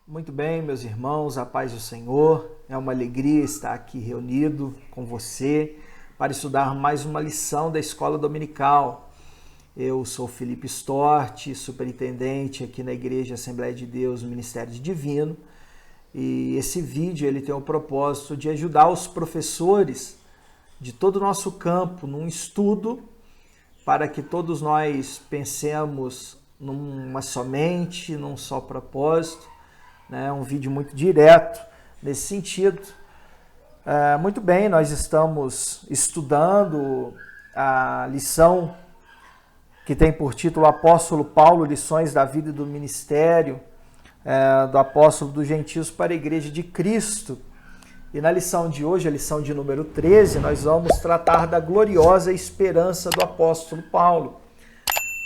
Muito bem, meus irmãos, a paz do Senhor. É uma alegria estar aqui reunido com você para estudar mais uma lição da Escola Dominical. Eu sou Felipe Stort, superintendente aqui na Igreja Assembleia de Deus, Ministério Divino, e esse vídeo ele tem o propósito de ajudar os professores de todo o nosso campo num estudo para que todos nós pensemos numa só mente, num só propósito. É um vídeo muito direto nesse sentido. Muito bem, nós estamos estudando a lição que tem por título Apóstolo Paulo, Lições da Vida e do Ministério do Apóstolo dos Gentios para a Igreja de Cristo. E na lição de hoje, a lição de número 13, nós vamos tratar da gloriosa esperança do apóstolo Paulo.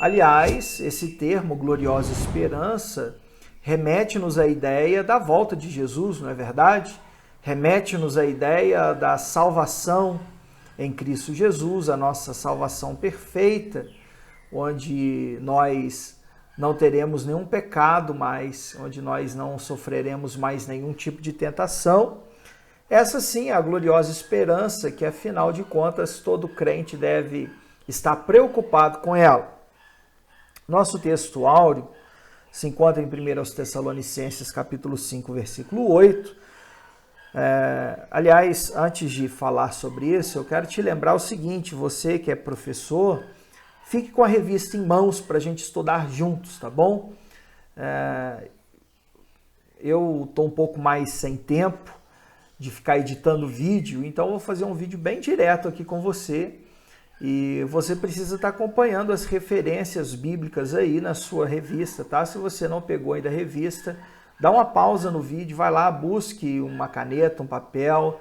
Aliás, esse termo, gloriosa esperança, remete-nos à ideia da volta de Jesus, não é verdade? Remete-nos à ideia da salvação em Cristo Jesus, a nossa salvação perfeita, onde nós não teremos nenhum pecado mais, onde nós não sofreremos mais nenhum tipo de tentação. Essa sim é a gloriosa esperança que, afinal de contas, todo crente deve estar preocupado com ela. Nosso texto áureo se encontra em 1 Tessalonicenses, capítulo 5, versículo 8. Aliás, antes de falar sobre isso, eu quero te lembrar o seguinte: você que é professor, fique com a revista em mãos para a gente estudar juntos, tá bom? Eu estou um pouco mais sem tempo de ficar editando vídeo, então eu vou fazer um vídeo bem direto aqui com você. E você precisa estar acompanhando as referências bíblicas aí na sua revista, tá? Se você não pegou ainda a revista, dá uma pausa no vídeo, vai lá, busque uma caneta, um papel,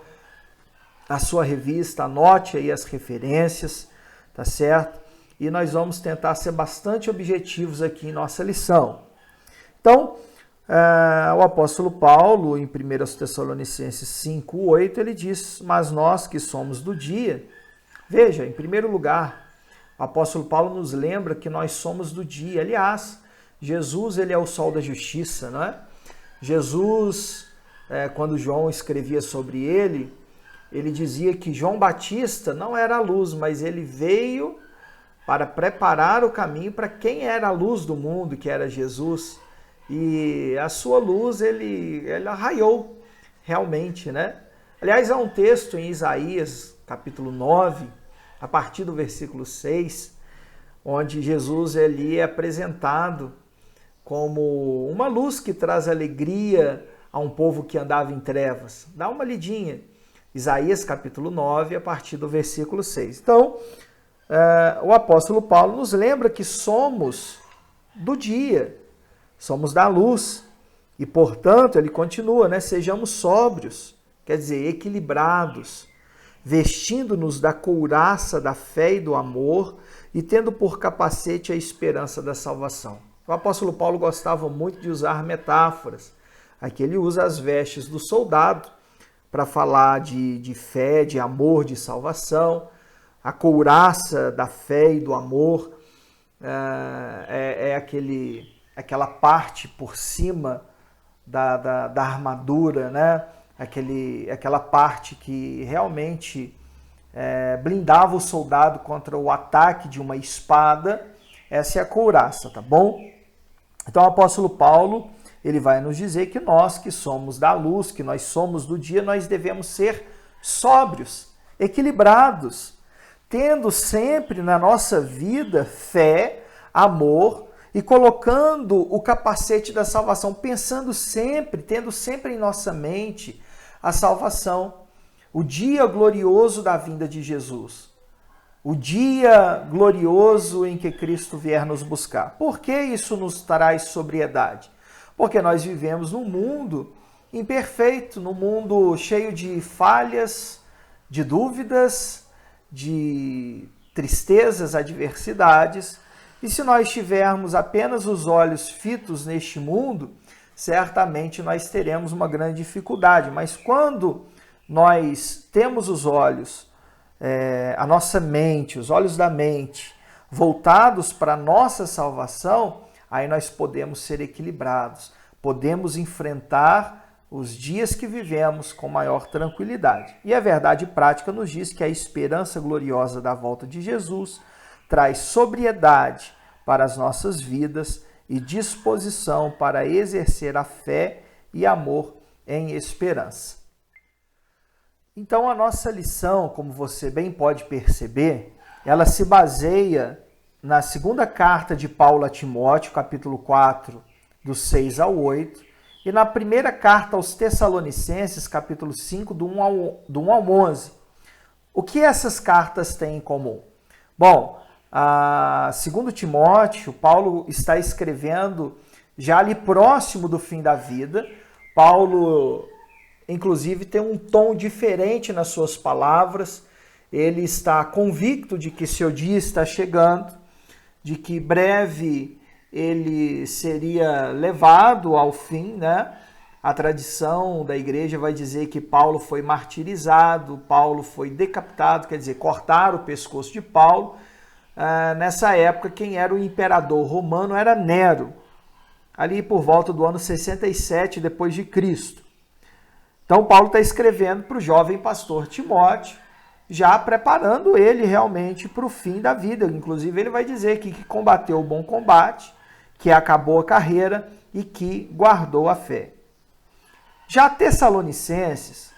a sua revista, anote aí as referências, tá certo? E nós vamos tentar ser bastante objetivos aqui em nossa lição. Então, o apóstolo Paulo, em 1 Tessalonicenses 5:8, ele diz: mas nós que somos do dia. Veja, em primeiro lugar, o apóstolo Paulo nos lembra que nós somos do dia. Aliás, Jesus ele é o sol da justiça, não é? Jesus, quando João escrevia sobre ele dizia que João Batista não era a luz, mas ele veio para preparar o caminho para quem era a luz do mundo, que era Jesus. E a sua luz, ele arraiou realmente, né? Aliás, há um texto em Isaías, capítulo 9, a partir do versículo 6, onde Jesus ele é apresentado como uma luz que traz alegria a um povo que andava em trevas. Dá uma lidinha. Isaías, capítulo 9, a partir do versículo 6. Então, o apóstolo Paulo nos lembra que somos do dia, somos da luz. E, portanto, ele continua, né? Sejamos sóbrios, quer dizer, equilibrados, vestindo-nos da couraça da fé e do amor e tendo por capacete a esperança da salvação. O apóstolo Paulo gostava muito de usar metáforas. Aqui ele usa as vestes do soldado para falar de fé, de amor, de salvação. A couraça da fé e do amor aquela parte por cima da armadura, né? Aquela parte que realmente blindava o soldado contra o ataque de uma espada. Essa é a couraça, tá bom? Então o apóstolo Paulo ele vai nos dizer que nós que somos da luz, que nós somos do dia, nós devemos ser sóbrios, equilibrados, tendo sempre na nossa vida fé, amor e colocando o capacete da salvação, pensando sempre, tendo sempre em nossa mente a salvação, o dia glorioso da vinda de Jesus, o dia glorioso em que Cristo vier nos buscar. Por que isso nos traz sobriedade? Porque nós vivemos num mundo imperfeito, num mundo cheio de falhas, de dúvidas, de tristezas, adversidades. E se nós tivermos apenas os olhos fitos neste mundo, certamente nós teremos uma grande dificuldade. Mas quando nós temos os olhos, a nossa mente, os olhos da mente, voltados para a nossa salvação, aí nós podemos ser equilibrados. podemos enfrentar os dias que vivemos com maior tranquilidade. E a verdade prática nos diz que a esperança gloriosa da volta de Jesus traz sobriedade para as nossas vidas e disposição para exercer a fé e amor em esperança. Então, a nossa lição, como você bem pode perceber, ela se baseia na segunda carta de Paulo a Timóteo, capítulo 4, dos 6 ao 8, e na primeira carta aos Tessalonicenses, capítulo 5, do 1 ao 11. O que essas cartas têm em comum? Bom, segundo Timóteo, Paulo está escrevendo já ali próximo do fim da vida. Paulo, inclusive, tem um tom diferente nas suas palavras. Ele está convicto de que seu dia está chegando, de que breve ele seria levado ao fim, né? A tradição da igreja vai dizer que Paulo foi martirizado, Paulo foi decapitado, quer dizer, cortaram o pescoço de Paulo. Nessa época, quem era o imperador romano era Nero, ali por volta do ano 67 depois de Cristo. Então, Paulo está escrevendo para o jovem pastor Timóteo, já preparando ele realmente para o fim da vida. Inclusive, ele vai dizer que combateu o bom combate, que acabou a carreira e que guardou a fé. Já Tessalonicenses,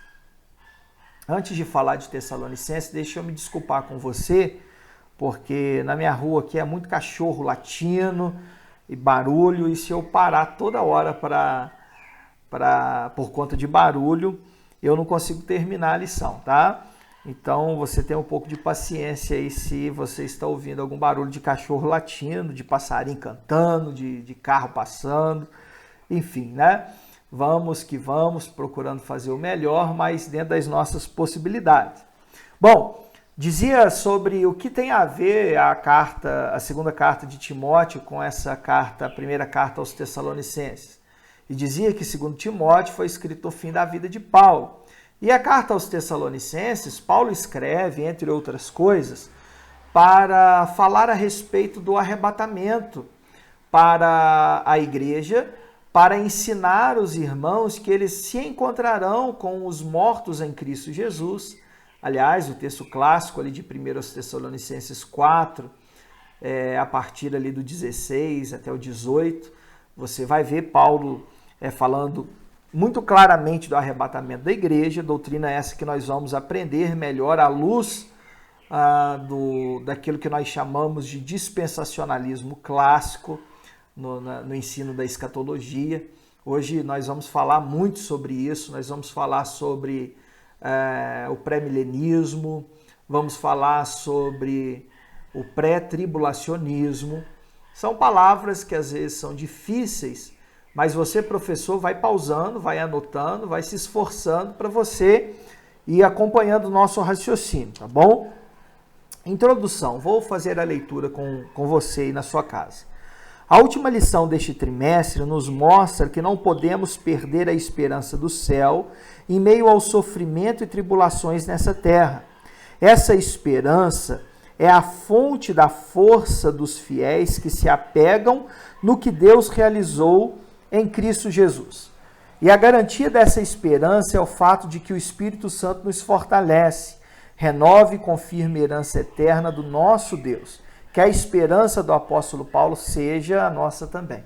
antes de falar de Tessalonicenses, deixa eu me desculpar com você, porque na minha rua aqui é muito cachorro latino e barulho, e se eu parar toda hora por conta de barulho, eu não consigo terminar a lição, tá? Então você tem um pouco de paciência aí se você está ouvindo algum barulho de cachorro latindo, de passarinho cantando, de carro passando, enfim, né? Vamos que vamos, procurando fazer o melhor, mas dentro das nossas possibilidades. Bom, dizia sobre o que tem a ver a segunda carta de Timóteo com essa carta, a primeira carta aos Tessalonicenses. E dizia que, segundo Timóteo, foi escrito no fim da vida de Paulo. E a carta aos Tessalonicenses, Paulo escreve, entre outras coisas, para falar a respeito do arrebatamento para a igreja, para ensinar os irmãos que eles se encontrarão com os mortos em Cristo Jesus. Aliás, o texto clássico ali de 1 Tessalonicenses 4, a partir ali do 16 até o 18, você vai ver Paulo falando muito claramente do arrebatamento da igreja, doutrina essa que nós vamos aprender melhor à luz daquilo que nós chamamos de dispensacionalismo clássico no ensino da escatologia. Hoje nós vamos falar muito sobre isso, nós vamos falar sobre o pré-milenismo, vamos falar sobre o pré-tribulacionismo. São palavras que às vezes são difíceis, mas você, professor, vai pausando, vai anotando, vai se esforçando para você ir acompanhando o nosso raciocínio, tá bom? Introdução. Vou fazer a leitura com você aí na sua casa. A última lição deste trimestre nos mostra que não podemos perder a esperança do céu em meio ao sofrimento e tribulações nessa terra. Essa esperança é a fonte da força dos fiéis que se apegam no que Deus realizou em Cristo Jesus. E a garantia dessa esperança é o fato de que o Espírito Santo nos fortalece, renove e confirme a herança eterna do nosso Deus. Que a esperança do apóstolo Paulo seja a nossa também.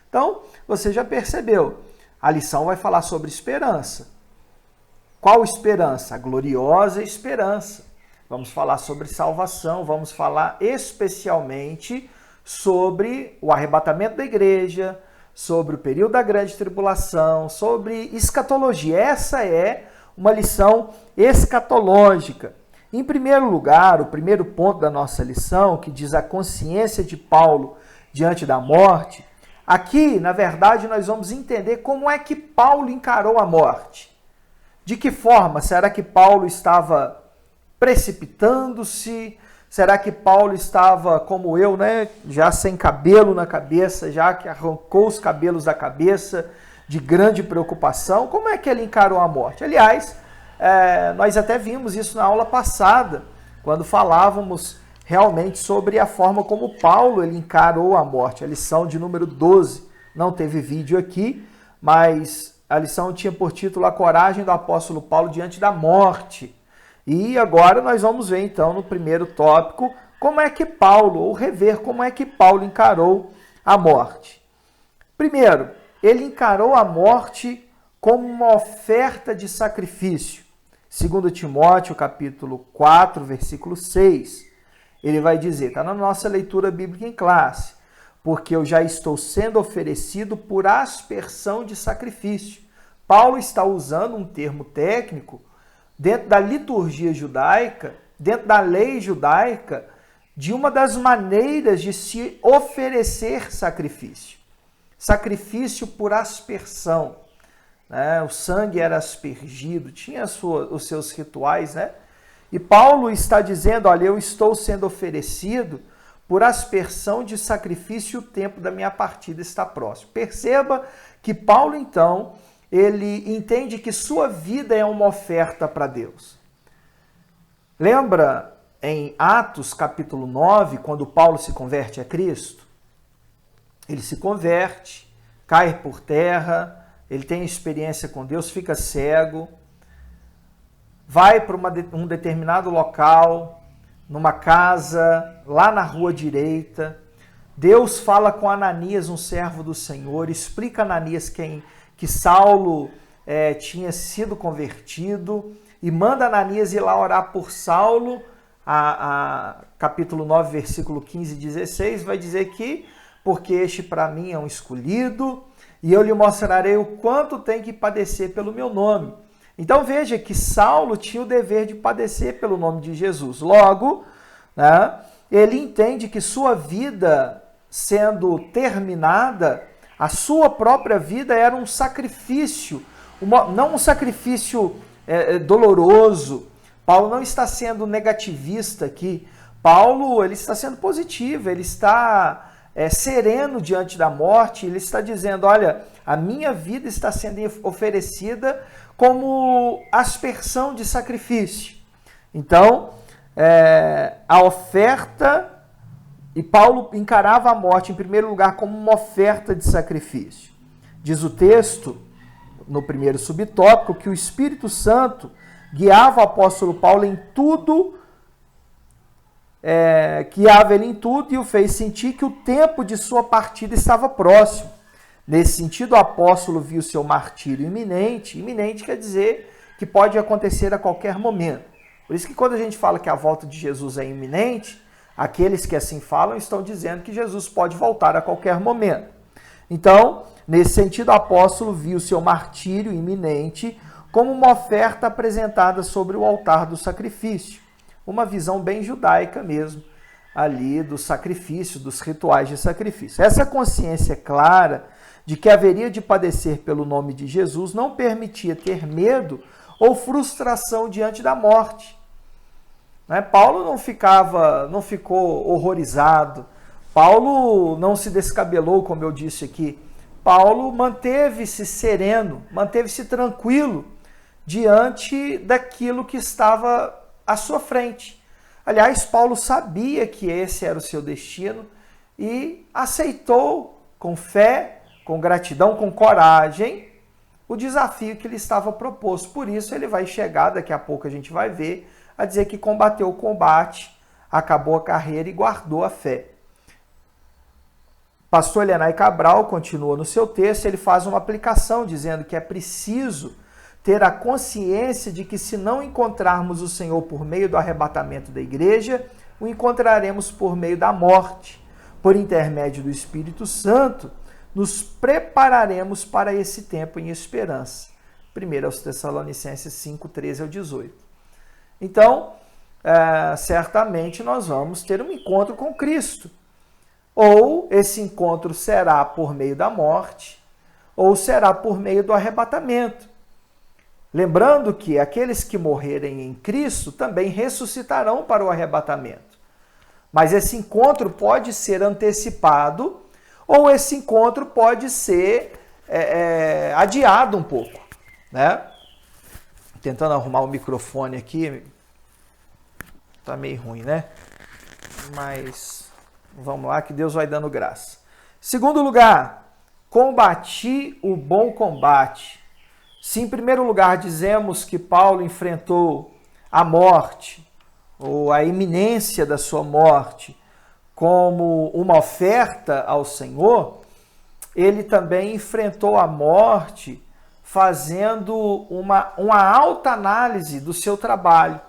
Então, você já percebeu, a lição vai falar sobre esperança. Qual esperança? A gloriosa esperança. Vamos falar sobre salvação, vamos falar especialmente sobre o arrebatamento da igreja, sobre o período da grande tribulação, sobre escatologia. Essa é uma lição escatológica. Em primeiro lugar, o primeiro ponto da nossa lição, que diz a consciência de Paulo diante da morte, aqui, na verdade, nós vamos entender como é que Paulo encarou a morte. De que forma? Será que Paulo estava precipitando-se? Será que Paulo estava como eu, né? Já sem cabelo na cabeça, já que arrancou os cabelos da cabeça, de grande preocupação? Como é que ele encarou a morte? Aliás, nós até vimos isso na aula passada, quando falávamos realmente sobre a forma como Paulo ele encarou a morte. A lição de número 12 não teve vídeo aqui, mas a lição tinha por título A Coragem do Apóstolo Paulo Diante da Morte. E agora nós vamos ver então no primeiro tópico como é que Paulo, ou rever como é que Paulo encarou a morte. Primeiro, ele encarou a morte como uma oferta de sacrifício. 2 Timóteo, capítulo 4, versículo 6, ele vai dizer, está na nossa leitura bíblica em classe, porque eu já estou sendo oferecido por aspersão de sacrifício. Paulo está usando um termo técnico dentro da liturgia judaica, dentro da lei judaica, de uma das maneiras de se oferecer sacrifício. Sacrifício por aspersão. Né? O sangue era aspergido, tinha os seus rituais, né? E Paulo está dizendo, olha, eu estou sendo oferecido por aspersão de sacrifício, o tempo da minha partida está próximo. Perceba que Paulo, então, ele entende que sua vida é uma oferta para Deus. Lembra em Atos, capítulo 9, quando Paulo se converte a Cristo? Ele se converte, cai por terra, ele tem experiência com Deus, fica cego, vai para um determinado local, numa casa, lá na rua direita. Deus fala com Ananias, um servo do Senhor, explica a Ananias que Saulo tinha sido convertido e manda Ananias ir lá orar por Saulo. Capítulo 9, versículo 15 e 16, vai dizer que porque este para mim é um escolhido e eu lhe mostrarei o quanto tem que padecer pelo meu nome. Então veja que Saulo tinha o dever de padecer pelo nome de Jesus. Logo, né, ele entende que sua vida sendo terminada, a sua própria vida era um sacrifício, não um sacrifício doloroso. Paulo não está sendo negativista aqui. Paulo ele está sendo positivo, ele está sereno diante da morte, ele está dizendo, olha, a minha vida está sendo oferecida como aspersão de sacrifício. Então, a oferta, e Paulo encarava a morte, em primeiro lugar, como uma oferta de sacrifício. Diz o texto, no primeiro subtópico, que o Espírito Santo guiava o apóstolo Paulo em tudo, guiava ele em tudo e o fez sentir que o tempo de sua partida estava próximo. Nesse sentido, o apóstolo viu seu martírio iminente. Iminente quer dizer que pode acontecer a qualquer momento. Por isso que quando a gente fala que a volta de Jesus é iminente, aqueles que assim falam estão dizendo que Jesus pode voltar a qualquer momento. Então, nesse sentido, o apóstolo viu seu martírio iminente como uma oferta apresentada sobre o altar do sacrifício. Uma visão bem judaica mesmo, ali do sacrifício, dos rituais de sacrifício. Essa consciência clara de que haveria de padecer pelo nome de Jesus não permitia ter medo ou frustração diante da morte. Paulo não ficou horrorizado. Paulo não se descabelou, como eu disse aqui. Paulo manteve-se sereno, manteve-se tranquilo diante daquilo que estava à sua frente. Aliás, Paulo sabia que esse era o seu destino e aceitou com fé, com gratidão, com coragem, o desafio que lhe estava proposto. Por isso ele vai chegar, daqui a pouco a gente vai ver, a dizer que combateu o combate, acabou a carreira e guardou a fé. Pastor Lenay Cabral continua no seu texto, ele faz uma aplicação dizendo que é preciso ter a consciência de que se não encontrarmos o Senhor por meio do arrebatamento da igreja, o encontraremos por meio da morte. Por intermédio do Espírito Santo, nos prepararemos para esse tempo em esperança. 1 aos Tessalonicenses 5, 13 ao 18. Então, certamente nós vamos ter um encontro com Cristo. Ou esse encontro será por meio da morte, ou será por meio do arrebatamento. Lembrando que aqueles que morrerem em Cristo também ressuscitarão para o arrebatamento. Mas esse encontro pode ser antecipado ou esse encontro pode ser adiado um pouco, né? Tentando arrumar o microfone aqui, tá meio ruim, né? Mas vamos lá que Deus vai dando graça. Segundo lugar, combati o bom combate. Se em primeiro lugar dizemos que Paulo enfrentou a morte, ou a iminência da sua morte, como uma oferta ao Senhor, ele também enfrentou a morte fazendo uma alta análise do seu trabalho.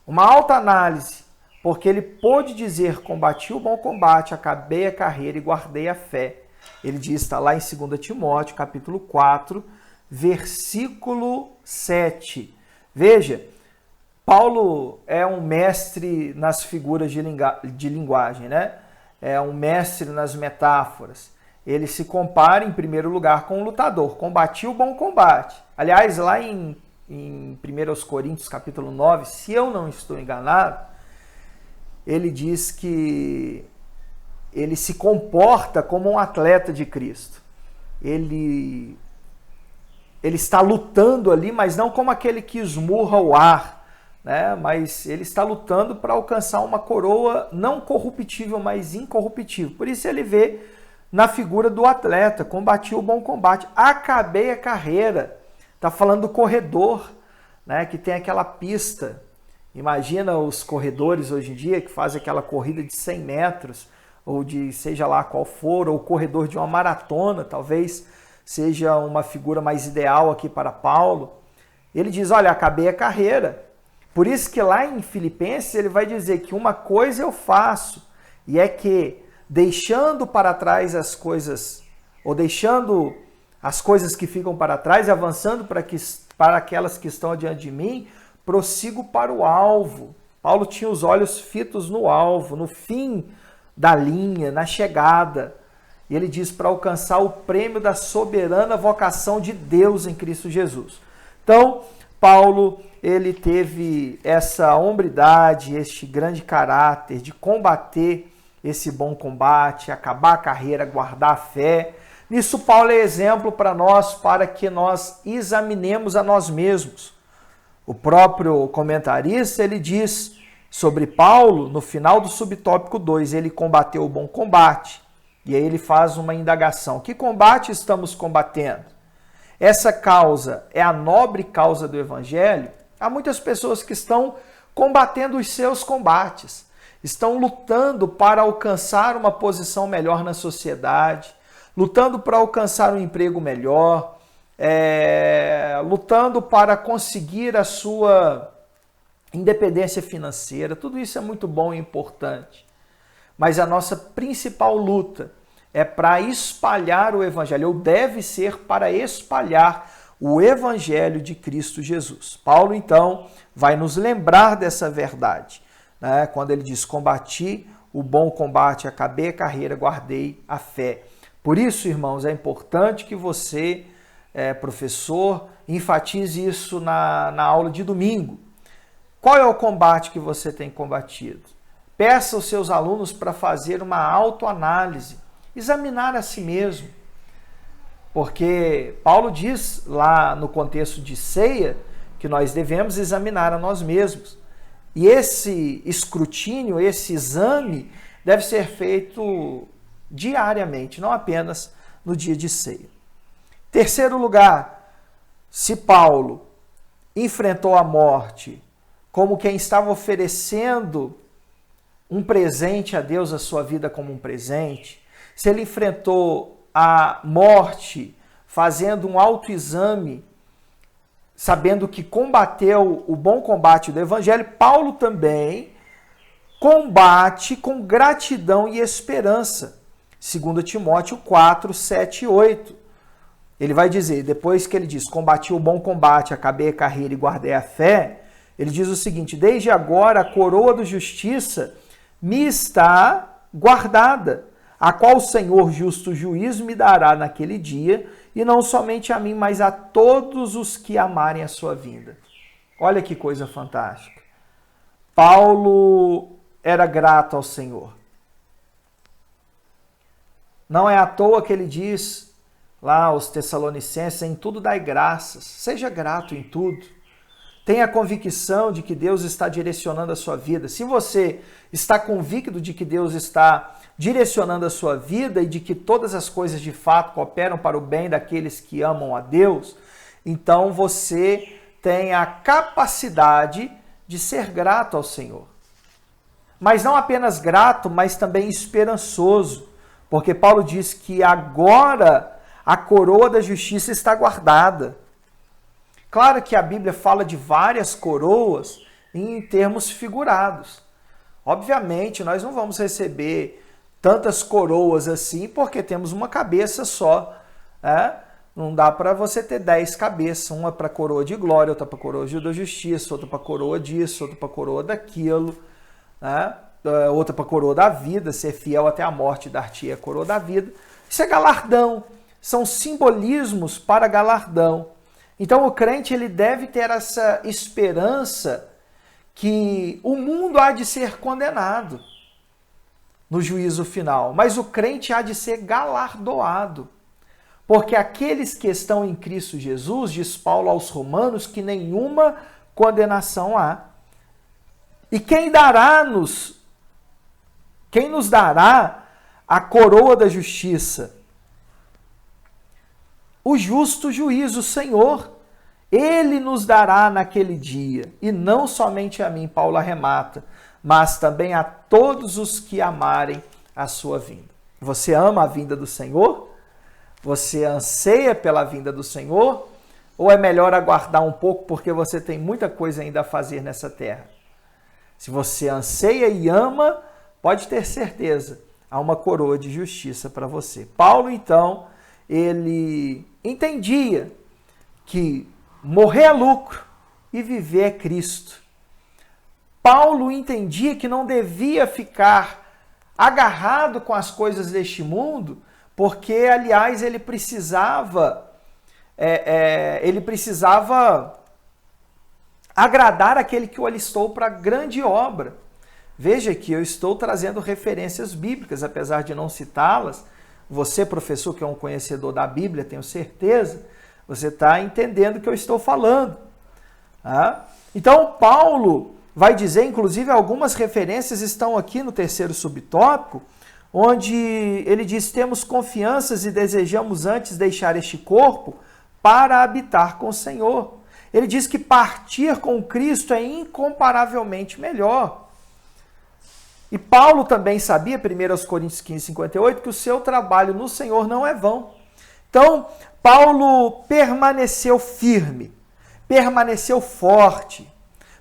Uma alta análise, porque ele pôde dizer, combati o bom combate, acabei a carreira e guardei a fé. Ele diz, está lá em 2 Timóteo, capítulo 4, versículo 7. Veja, Paulo é um mestre nas figuras de linguagem, né? É um mestre nas metáforas. Ele se compara, em primeiro lugar, com um lutador. Combati o bom combate. Aliás, lá em 1 Coríntios, capítulo 9, se eu não estou enganado, ele diz que ele se comporta como um atleta de Cristo. Ele está lutando ali, mas não como aquele que esmurra o ar, né? Mas ele está lutando para alcançar uma coroa não corruptível, mas incorruptível. Por isso ele vê na figura do atleta, combati o bom combate, acabei a carreira. Está falando do corredor, né? Que tem aquela pista. Imagina os corredores hoje em dia que fazem aquela corrida de 100 metros, ou de seja lá qual for, ou o corredor de uma maratona, talvez seja uma figura mais ideal aqui para Paulo. Ele diz, olha, acabei a carreira. Por isso que lá em Filipenses ele vai dizer que uma coisa eu faço, e é que deixando para trás as coisas, ou deixando as coisas que ficam para trás, avançando para aquelas que estão adiante de mim, prossigo para o alvo. Paulo tinha os olhos fitos no alvo, no fim da linha, na chegada. E ele diz para alcançar o prêmio da soberana vocação de Deus em Cristo Jesus. Então, Paulo, ele teve essa hombridade, este grande caráter de combater esse bom combate, acabar a carreira, guardar a fé. Nisso, Paulo é exemplo para nós, para que nós examinemos a nós mesmos. O próprio comentarista, ele diz sobre Paulo, no final do subtópico 2, ele combateu o bom combate. E aí ele faz uma indagação. Que combate estamos combatendo? Essa causa é a nobre causa do Evangelho? Há muitas pessoas que estão combatendo os seus combates, estão lutando para alcançar uma posição melhor na sociedade, lutando para alcançar um emprego melhor, lutando para conseguir a sua independência financeira. Tudo isso é muito bom e importante. Mas a nossa principal luta é para espalhar o Evangelho, ou deve ser para espalhar o Evangelho de Cristo Jesus. Paulo, então, vai nos lembrar dessa verdade, né? Quando ele diz, combati o bom combate, acabei a carreira, guardei a fé. Por isso, irmãos, é importante que você, professor, enfatize isso na aula de domingo. Qual é o combate que você tem combatido? Peça aos seus alunos para fazer uma autoanálise, examinar a si mesmo. Porque Paulo diz lá no contexto de ceia que nós devemos examinar a nós mesmos. E esse escrutínio, esse exame, deve ser feito diariamente, não apenas no dia de ceia. Terceiro lugar, se Paulo enfrentou a morte como quem estava oferecendo um presente a Deus, a sua vida como um presente, se ele enfrentou a morte fazendo um autoexame, sabendo que combateu o bom combate do Evangelho, Paulo também combate com gratidão e esperança. 2 Timóteo 4, 7 e 8. Ele vai dizer, depois que ele diz, combati o bom combate, acabei a carreira e guardei a fé, ele diz o seguinte, desde agora a coroa da justiça me está guardada, a qual o Senhor justo juiz me dará naquele dia, e não somente a mim, mas a todos os que amarem a sua vinda. Olha que coisa fantástica. Paulo era grato ao Senhor. Não é à toa que ele diz lá aos Tessalonicenses, em tudo dai graças, seja grato em tudo. tenha a convicção de que Deus está direcionando a sua vida. Se você está convicto de que Deus está direcionando a sua vida e de que todas as coisas de fato cooperam para o bem daqueles que amam a Deus, então você tem a capacidade de ser grato ao Senhor. Mas não apenas grato, mas também esperançoso, porque Paulo diz que agora a coroa da justiça está guardada. Claro que a Bíblia fala de várias coroas em termos figurados. Obviamente, nós não vamos receber tantas coroas assim porque temos uma cabeça só. Não dá para você ter 10 cabeças, uma para a coroa de glória, outra para a coroa da justiça, outra para a coroa disso, outra para a coroa daquilo, outra para a coroa da vida, ser fiel até a morte, dar-te a coroa da vida. Isso é galardão, são simbolismos para galardão. Então o crente ele deve ter essa esperança que o mundo há de ser condenado no juízo final, mas o crente há de ser galardoado. Porque aqueles que estão em Cristo Jesus, diz Paulo aos Romanos, que nenhuma condenação há. E quem nos dará a coroa da justiça? O justo juiz, o Senhor. Ele nos dará naquele dia, e não somente a mim, Paulo arremata, mas também a todos os que amarem a sua vinda. Você ama a vinda do Senhor? Você anseia pela vinda do Senhor? Ou é melhor aguardar um pouco porque você tem muita coisa ainda a fazer nessa terra? Se você anseia e ama, pode ter certeza, há uma coroa de justiça para você. Paulo, então, ele entendia que morrer é lucro e viver é Cristo. Paulo entendia que não devia ficar agarrado com as coisas deste mundo, porque, aliás, ele precisava agradar aquele que o alistou para a grande obra. Veja que eu estou trazendo referências bíblicas, apesar de não citá-las. Você, professor, que é um conhecedor da Bíblia, tenho certeza, você está entendendo o que eu estou falando. Então, Paulo vai dizer, inclusive, algumas referências estão aqui no terceiro subtópico, onde ele diz: temos confianças e desejamos antes deixar este corpo para habitar com o Senhor. Ele diz que partir com Cristo é incomparavelmente melhor. E Paulo também sabia, 1 Coríntios 15, 58, que o seu trabalho no Senhor não é vão. Então, Paulo permaneceu firme, permaneceu forte.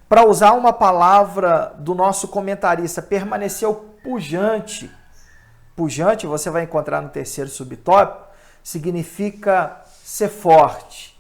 Para usar uma palavra do nosso comentarista, permaneceu pujante. Pujante, você vai encontrar no terceiro subtópico, significa ser forte,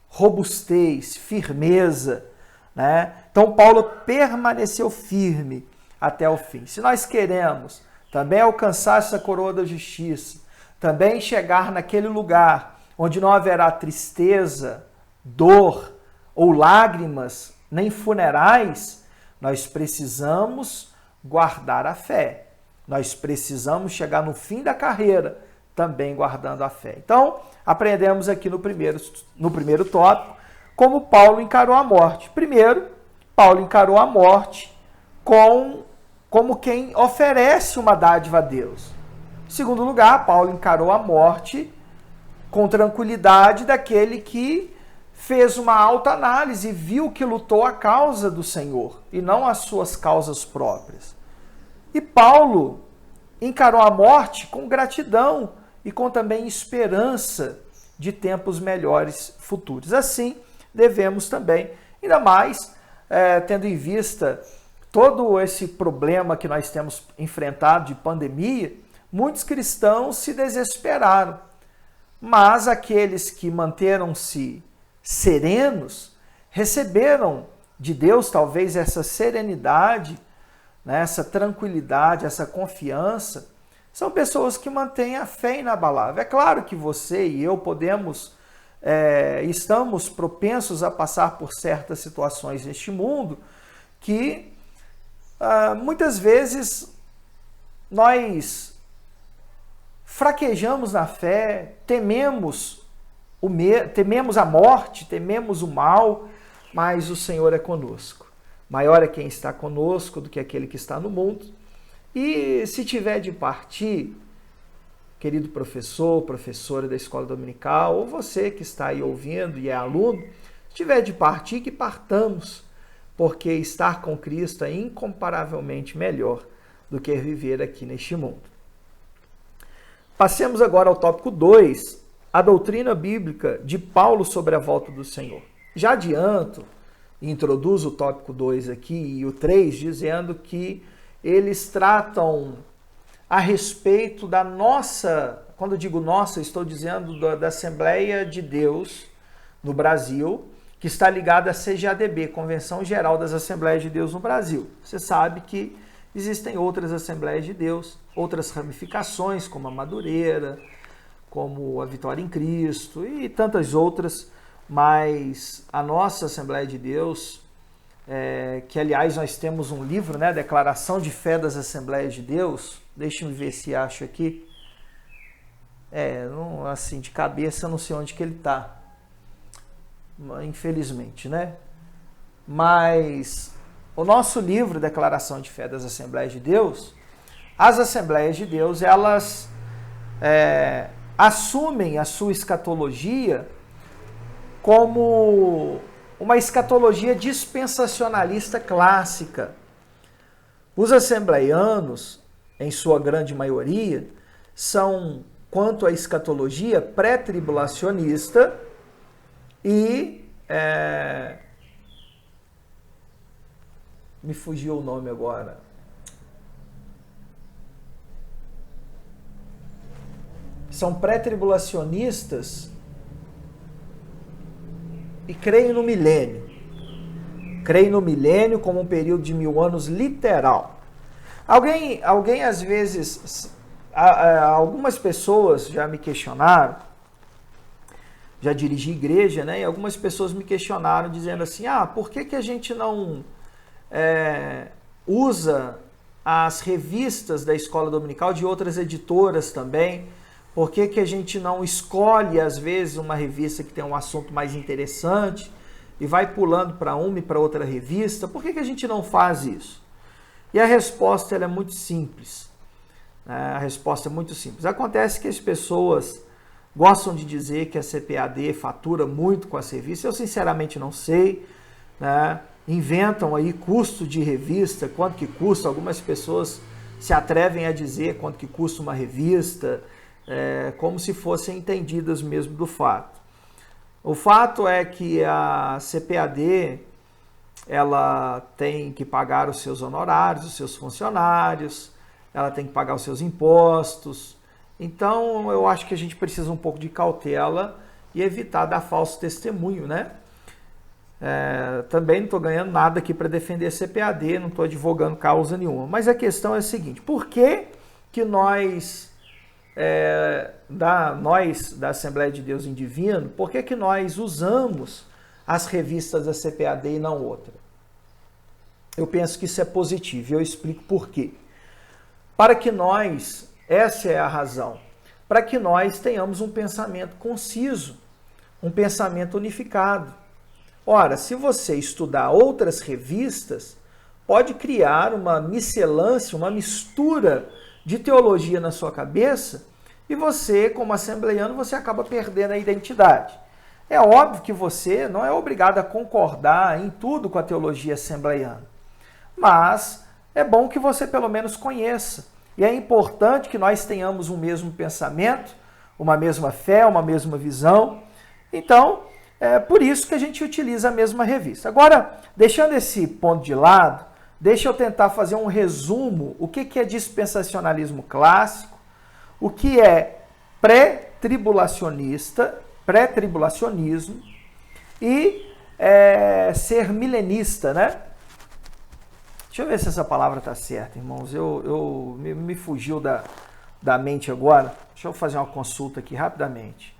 robustez, firmeza, né? Então, Paulo permaneceu firme até o fim. Se nós queremos também alcançar essa coroa da justiça, também chegar naquele lugar onde não haverá tristeza, dor ou lágrimas, nem funerais, nós precisamos guardar a fé. Nós precisamos chegar no fim da carreira também guardando a fé. Então, aprendemos aqui no primeiro tópico como Paulo encarou a morte. Primeiro, Paulo encarou a morte como quem oferece uma dádiva a Deus. Em segundo lugar, Paulo encarou a morte com tranquilidade daquele que fez uma autoanálise e viu que lutou a causa do Senhor e não as suas causas próprias. E Paulo encarou a morte com gratidão e com também esperança de tempos melhores futuros. Assim, devemos também, ainda mais tendo em vista todo esse problema que nós temos enfrentado de pandemia, muitos cristãos se desesperaram, mas aqueles que manteram-se serenos receberam de Deus talvez essa serenidade, né, essa tranquilidade, essa confiança. São pessoas que mantêm a fé inabalável. É claro que você e eu estamos propensos a passar por certas situações neste mundo que muitas vezes nós fraquejamos na fé, tememos a morte, tememos o mal, mas o Senhor é conosco. Maior é quem está conosco do que aquele que está no mundo. E se tiver de partir, querido professor, professora da escola dominical, ou você que está aí ouvindo e é aluno, se tiver de partir, que partamos, porque estar com Cristo é incomparavelmente melhor do que viver aqui neste mundo. Passemos agora ao tópico 2, a doutrina bíblica de Paulo sobre a volta do Senhor. Já adianto, introduzo o tópico 2 aqui e o 3, dizendo que eles tratam a respeito da nossa, quando eu digo nossa, estou dizendo da Assembleia de Deus no Brasil, que está ligada à CGADB, Convenção Geral das Assembleias de Deus no Brasil. Você sabe que existem outras Assembleias de Deus, outras ramificações, como a Madureira, como a Vitória em Cristo e tantas outras, mas a nossa Assembleia de Deus, que aliás nós temos um livro, né, Declaração de Fé das Assembleias de Deus, deixa-me ver se acho aqui, não, assim, de cabeça não sei onde que ele está, infelizmente, né? Mas o nosso livro, Declaração de Fé das Assembleias de Deus, as Assembleias de Deus, elas assumem a sua escatologia como uma escatologia dispensacionalista clássica. Os assembleianos, em sua grande maioria, são, quanto à escatologia, pré-tribulacionista e me fugiu o nome agora. São pré-tribulacionistas e creem no milênio. Creem no milênio como um período de 1000 anos literal. Alguém às vezes, algumas pessoas já me questionaram, já dirigi igreja, né? E algumas pessoas me questionaram dizendo assim, por que a gente não usa as revistas da escola dominical de outras editoras também? Por que a gente não escolhe, às vezes, uma revista que tem um assunto mais interessante e vai pulando para uma e para outra revista? Por que a gente não faz isso? E a resposta ela é muito simples. A resposta é muito simples. Acontece que as pessoas gostam de dizer que a CPAD fatura muito com as revistas. Eu, sinceramente, não sei, né? Inventam aí custo de revista, quanto que custa. Algumas pessoas se atrevem a dizer quanto que custa uma revista, como se fossem entendidas mesmo do fato. O fato é que a CPAD ela tem que pagar os seus honorários, os seus funcionários, ela tem que pagar os seus impostos. Então, eu acho que a gente precisa um pouco de cautela e evitar dar falso testemunho, né? Também não estou ganhando nada aqui para defender a CPAD, não estou advogando causa nenhuma. Mas a questão é a seguinte, por que nós, da Assembleia de Deus em Divino, por que nós usamos as revistas da CPAD e não outra? Eu penso que isso é positivo e eu explico por quê. Para que nós, essa é a razão, para que nós tenhamos um pensamento conciso, um pensamento unificado. Ora, se você estudar outras revistas, pode criar uma miscelância, uma mistura de teologia na sua cabeça e você, como assembleiano, você acaba perdendo a identidade. É óbvio que você não é obrigado a concordar em tudo com a teologia assembleiana, mas é bom que você pelo menos conheça. E é importante que nós tenhamos um mesmo pensamento, uma mesma fé, uma mesma visão. Então, é por isso que a gente utiliza a mesma revista. Agora, deixando esse ponto de lado, deixa eu tentar fazer um resumo. O que é dispensacionalismo clássico? O que é pré-tribulacionismo e ser milenista, né? Deixa eu ver se essa palavra está certa, irmãos. Me fugiu da mente agora. Deixa eu fazer uma consulta aqui rapidamente.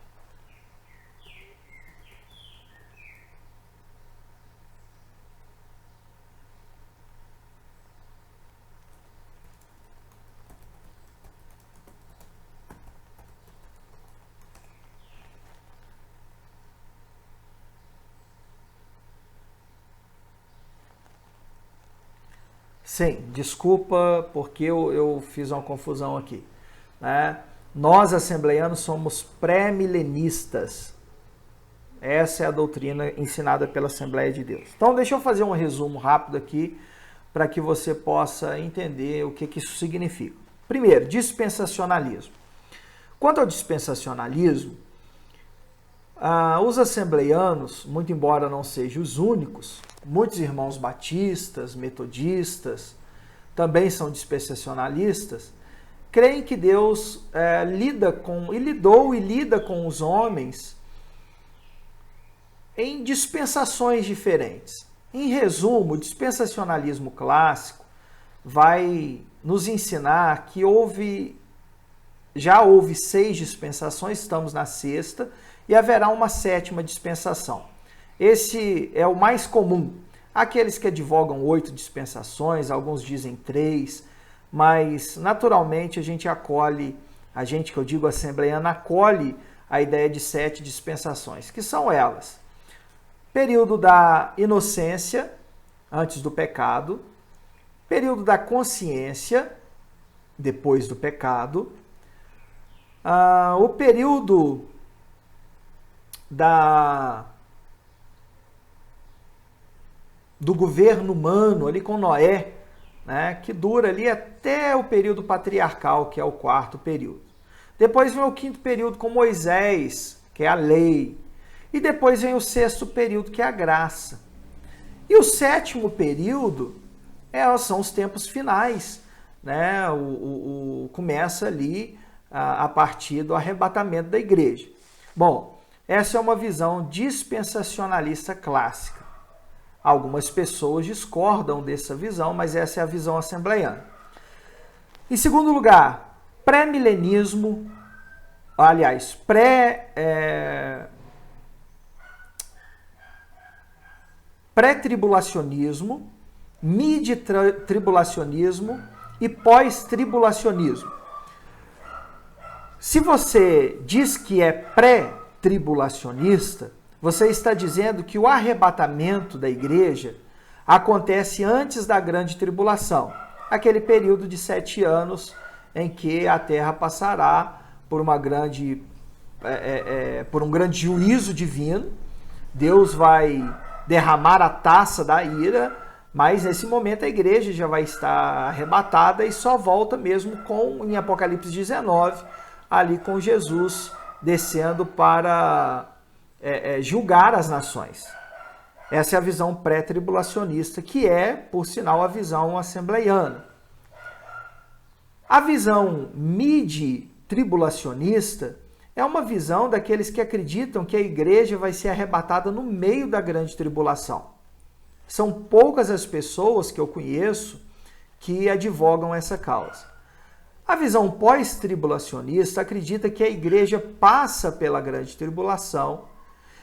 Sim, desculpa porque eu fiz uma confusão aqui, né? Nós, assembleianos, somos pré-milenistas. Essa é a doutrina ensinada pela Assembleia de Deus. Então, deixa eu fazer um resumo rápido aqui para que você possa entender o que isso significa. Primeiro, dispensacionalismo. Quanto ao dispensacionalismo, os assembleianos, muito embora não sejam os únicos, muitos irmãos batistas, metodistas, também são dispensacionalistas, creem que Deus lida com os homens em dispensações diferentes. Em resumo, o dispensacionalismo clássico vai nos ensinar que já houve 6 dispensações, estamos na 6ª, e haverá uma 7ª dispensação. Esse é o mais comum. Aqueles que advogam 8 dispensações, alguns dizem 3, mas naturalmente a gente que eu digo assembleiano, acolhe a ideia de 7 dispensações, que são elas: período da inocência, antes do pecado, período da consciência, depois do pecado, o período do governo humano, ali com Noé, né, que dura ali até o período patriarcal, que é o 4º período. Depois vem o 5º período com Moisés, que é a lei. E depois vem o 6º período, que é a graça. E o 7º período são os tempos finais, né? Começa ali a partir do arrebatamento da igreja. Bom, essa é uma visão dispensacionalista clássica. Algumas pessoas discordam dessa visão, mas essa é a visão assembleiana. Em segundo lugar, pré-milenismo, aliás, pré-tribulacionismo, mid-tribulacionismo e pós-tribulacionismo. Se você diz que é pré-tribulacionista, você está dizendo que o arrebatamento da igreja acontece antes da grande tribulação, aquele período de 7 anos em que a terra passará por um grande juízo divino. Deus vai derramar a taça da ira, mas nesse momento a igreja já vai estar arrebatada e só volta mesmo em Apocalipse 19, ali com Jesus descendo para julgar as nações. Essa é a visão pré-tribulacionista, que é, por sinal, a visão assembleiana. A visão mid-tribulacionista é uma visão daqueles que acreditam que a igreja vai ser arrebatada no meio da grande tribulação. São poucas as pessoas que eu conheço que advogam essa causa. A visão pós-tribulacionista acredita que a igreja passa pela grande tribulação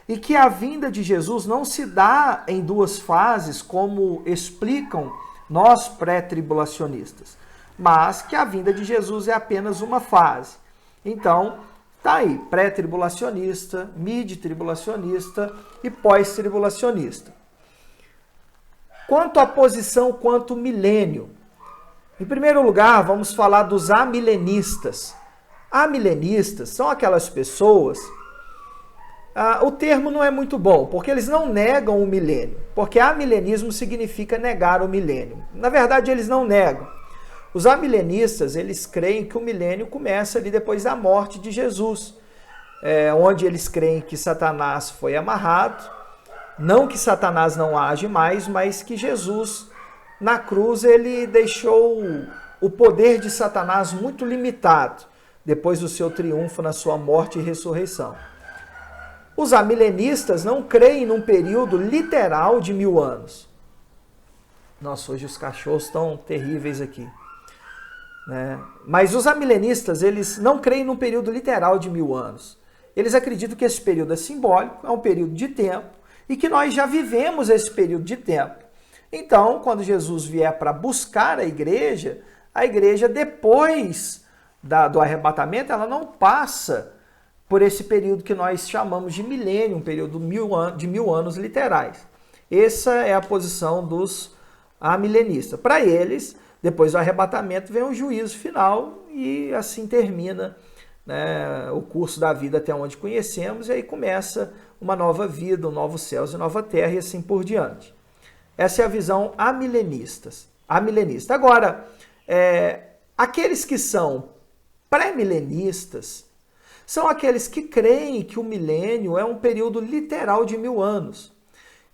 e que a vinda de Jesus não se dá em 2 fases, como explicam nós pré-tribulacionistas, mas que a vinda de Jesus é apenas uma fase. Então, tá aí, pré-tribulacionista, mid-tribulacionista e pós-tribulacionista. Quanto à posição quanto milênio, em primeiro lugar, vamos falar dos amilenistas. Amilenistas são aquelas pessoas... o termo não é muito bom, porque eles não negam o milênio, porque amilenismo significa negar o milênio. Na verdade, eles não negam. Os amilenistas, eles creem que o milênio começa ali depois da morte de Jesus, onde eles creem que Satanás foi amarrado, não que Satanás não age mais, mas que Jesus, na cruz, ele deixou o poder de Satanás muito limitado, depois do seu triunfo na sua morte e ressurreição. Os amilenistas não creem num período literal de 1000 anos. Nossa, hoje os cachorros estão terríveis aqui. Né? Mas os amilenistas, eles não creem num período literal de 1000 anos. Eles acreditam que esse período é simbólico, é um período de tempo, e que nós já vivemos esse período de tempo. Então, quando Jesus vier para buscar a igreja depois do arrebatamento, ela não passa por esse período que nós chamamos de milênio, um período de 1000 anos literais. Essa é a posição dos amilenista. Para eles, depois do arrebatamento, vem um juízo final e assim termina, né, o curso da vida até onde conhecemos, e aí começa uma nova vida, um novo céus e nova terra e assim por diante. Essa é a visão amilenista. Agora, aqueles que são pré-milenistas são aqueles que creem que o milênio é um período literal de 1000 anos,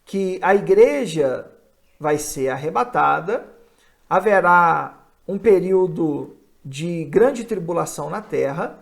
que a igreja vai ser arrebatada, haverá um período de grande tribulação na terra,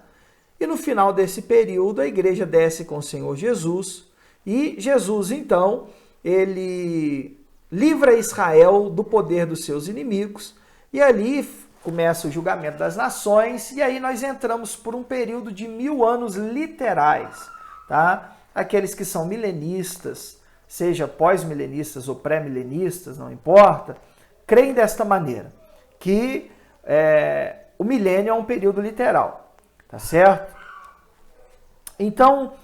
e no final desse período a igreja desce com o Senhor Jesus, e Jesus, então, ele livra Israel do poder dos seus inimigos, e ali começa o julgamento das nações, e aí nós entramos por um período de 1000 anos literais, tá? Aqueles que são milenistas, seja pós-milenistas ou pré-milenistas, não importa, creem desta maneira, que o milênio é um período literal, tá certo? Então,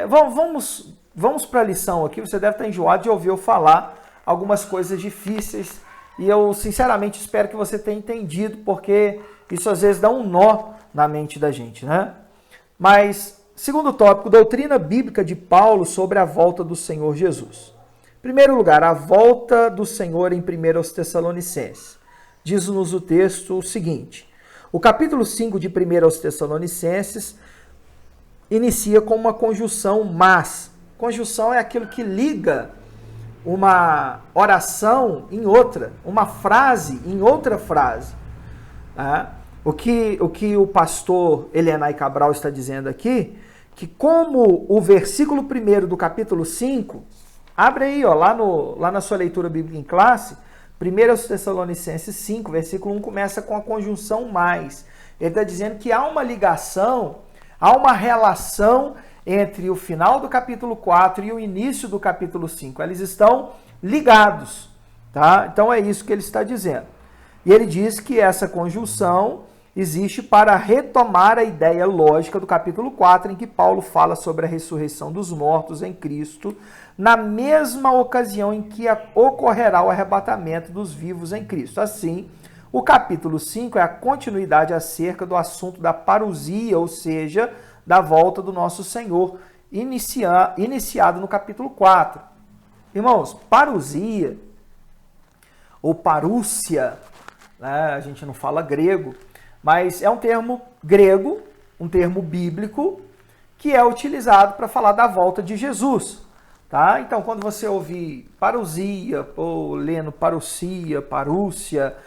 vamos para a lição aqui. Você deve estar enjoado de ouvir eu falar algumas coisas difíceis, e eu sinceramente espero que você tenha entendido, porque isso às vezes dá um nó na mente da gente, né? Mas, segundo tópico, doutrina bíblica de Paulo sobre a volta do Senhor Jesus. Em primeiro lugar, a volta do Senhor em 1 aos Tessalonicenses. Diz-nos o texto o seguinte: o capítulo 5 de 1 aos Tessalonicenses inicia com uma conjunção mas. Conjunção é aquilo que liga uma oração em outra, uma frase em outra frase. O que o pastor Elianai Cabral está dizendo aqui, que como o versículo 1 do capítulo 5, abre aí, ó, lá na sua leitura bíblica em classe, 1 aos Tessalonicenses 5, versículo 1, começa com a conjunção mais. Ele está dizendo que há uma ligação, há uma relação entre o final do capítulo 4 e o início do capítulo 5. Eles estão ligados, tá? Então é isso que ele está dizendo. E ele diz que essa conjunção existe para retomar a ideia lógica do capítulo 4, em que Paulo fala sobre a ressurreição dos mortos em Cristo, na mesma ocasião em que ocorrerá o arrebatamento dos vivos em Cristo. Assim, o capítulo 5 é a continuidade acerca do assunto da parousia, ou seja, da volta do nosso Senhor, iniciado no capítulo 4. Irmãos, parousia, ou parúcia, né, a gente não fala grego, mas é um termo grego, um termo bíblico, que é utilizado para falar da volta de Jesus. Tá? Então, quando você ouvir parousia, ou lendo parousia, parúcia,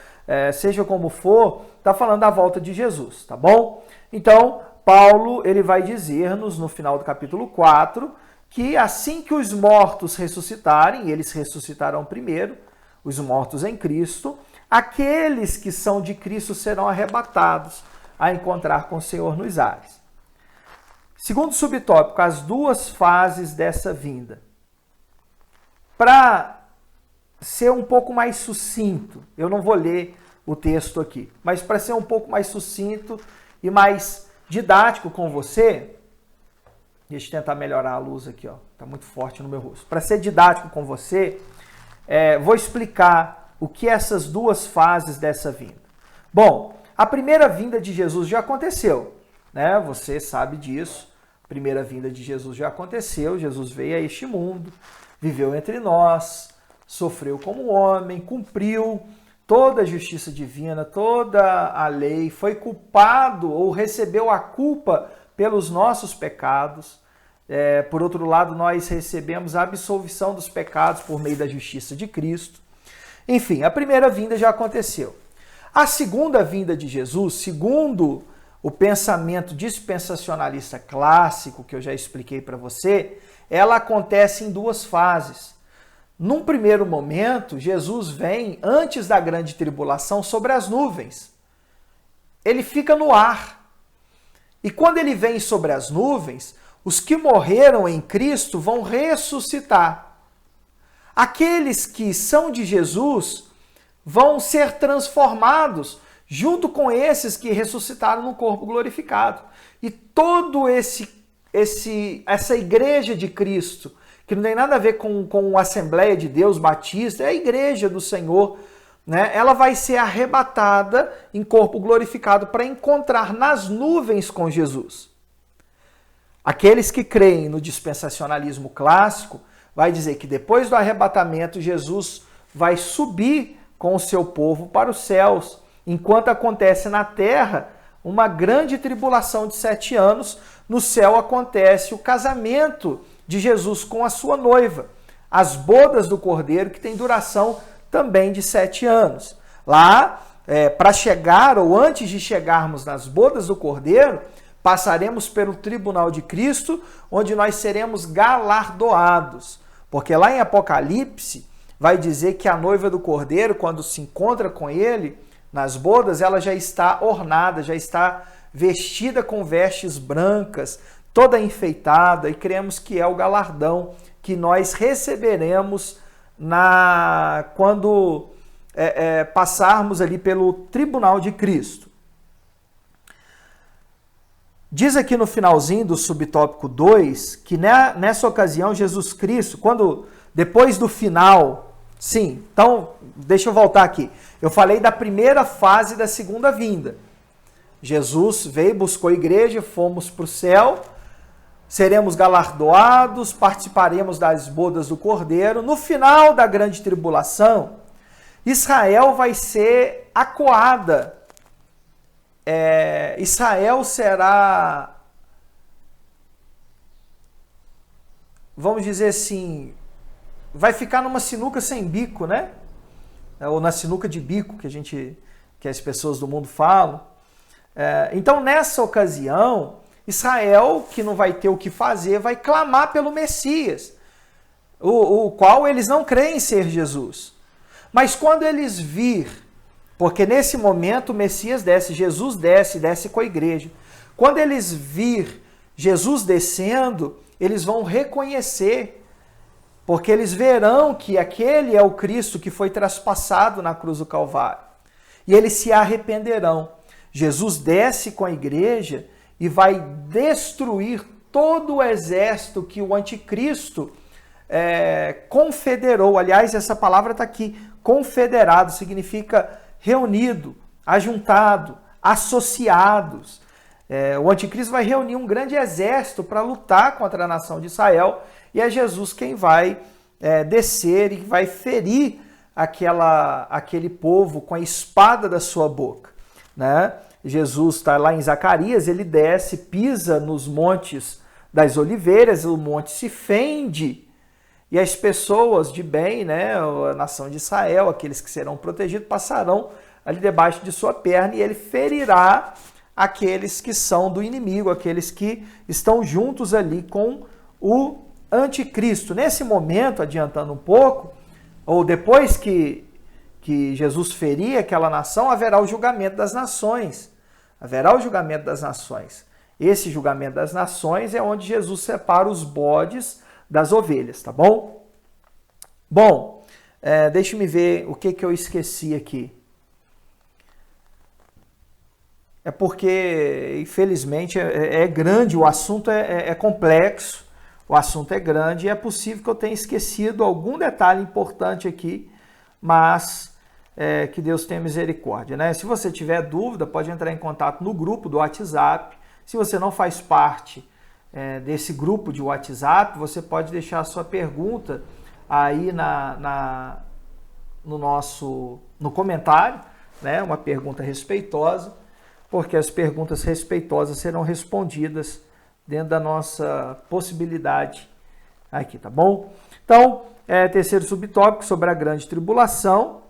seja como for, está falando da volta de Jesus, tá bom? Então, Paulo ele vai dizer-nos no final do capítulo 4 que assim que os mortos ressuscitarem, eles ressuscitarão primeiro, os mortos em Cristo, aqueles que são de Cristo serão arrebatados a encontrar com o Senhor nos ares. Segundo subtópico, as duas fases dessa vinda. Para ser um pouco mais sucinto, eu não vou ler o texto aqui, mas para ser um pouco mais sucinto e mais didático com você, deixa eu tentar melhorar a luz aqui, ó, tá muito forte no meu rosto. Para ser didático com você, vou explicar o que essas duas fases dessa vinda. Bom, a primeira vinda de Jesus já aconteceu, né? Você sabe disso. A primeira vinda de Jesus já aconteceu. Jesus veio a este mundo, viveu entre nós, sofreu como homem, cumpriu toda a justiça divina, toda a lei, foi culpado ou recebeu a culpa pelos nossos pecados. Por outro lado, nós recebemos a absolvição dos pecados por meio da justiça de Cristo. Enfim, a primeira vinda já aconteceu. A segunda vinda de Jesus, segundo o pensamento dispensacionalista clássico, que eu já expliquei para você, ela acontece em duas fases. Num primeiro momento, Jesus vem antes da grande tribulação sobre as nuvens. Ele fica no ar. E quando ele vem sobre as nuvens, os que morreram em Cristo vão ressuscitar. Aqueles que são de Jesus vão ser transformados junto com esses que ressuscitaram no corpo glorificado. E todo essa igreja de Cristo, que não tem nada a ver com a Assembleia de Deus Batista, é a igreja do Senhor, né, ela vai ser arrebatada em corpo glorificado para encontrar nas nuvens com Jesus. Aqueles que creem no dispensacionalismo clássico vai dizer que depois do arrebatamento Jesus vai subir com o seu povo para os céus, enquanto acontece na terra uma grande tribulação de 7 anos, no céu acontece o casamento de Jesus com a sua noiva, as bodas do Cordeiro, que tem duração também de 7 anos. Lá, para chegar ou antes de chegarmos nas bodas do Cordeiro, passaremos pelo tribunal de Cristo, onde nós seremos galardoados. Porque lá em Apocalipse vai dizer que a noiva do Cordeiro, quando se encontra com ele nas bodas, ela já está ornada, já está vestida com vestes brancas, toda enfeitada, e cremos que é o galardão que nós receberemos quando passarmos ali pelo tribunal de Cristo. Diz aqui no finalzinho do subtópico 2 que nessa ocasião Jesus Cristo, depois do final, sim, então deixa eu voltar aqui. Eu falei da primeira fase da segunda vinda. Jesus veio, buscou a igreja, fomos para o céu, seremos galardoados, participaremos das bodas do Cordeiro. No final da grande tribulação, Israel vai ser acuada. Israel será, vamos dizer assim, vai ficar numa sinuca sem bico, né? Ou na sinuca de bico, que as pessoas do mundo falam. Então, nessa ocasião, Israel, que não vai ter o que fazer, vai clamar pelo Messias, o qual eles não creem ser Jesus. Mas quando eles porque nesse momento o Messias desce, Jesus desce com a igreja. Quando eles vir Jesus descendo, eles vão reconhecer, porque eles verão que aquele é o Cristo que foi traspassado na cruz do Calvário. E eles se arrependerão. Jesus desce com a igreja e vai destruir todo o exército que o anticristo confederou. Aliás, essa palavra está aqui. Confederado significa reunido, ajuntado, associados. O anticristo vai reunir um grande exército para lutar contra a nação de Israel, e é Jesus quem vai descer e vai ferir aquele povo com a espada da sua boca, né? Jesus está lá em Zacarias, ele desce, pisa nos montes das oliveiras, o monte se fende, e as pessoas de bem, né, a nação de Israel, aqueles que serão protegidos, passarão ali debaixo de sua perna, e ele ferirá aqueles que são do inimigo, aqueles que estão juntos ali com o anticristo. Nesse momento, adiantando um pouco, ou depois que Jesus ferir aquela nação, haverá o julgamento das nações. Haverá o julgamento das nações. Esse julgamento das nações é onde Jesus separa os bodes das ovelhas, tá bom? Bom, deixa-me ver o que eu esqueci aqui. É porque, infelizmente, é grande, o assunto é complexo, o assunto é grande e é possível que eu tenha esquecido algum detalhe importante aqui, mas que Deus tenha misericórdia, né? Se você tiver dúvida, pode entrar em contato no grupo do WhatsApp. Se você não faz parte desse grupo de WhatsApp, você pode deixar a sua pergunta aí no comentário, né? Uma pergunta respeitosa, porque as perguntas respeitosas serão respondidas dentro da nossa possibilidade aqui, tá bom? Então, terceiro subtópico sobre a grande tribulação.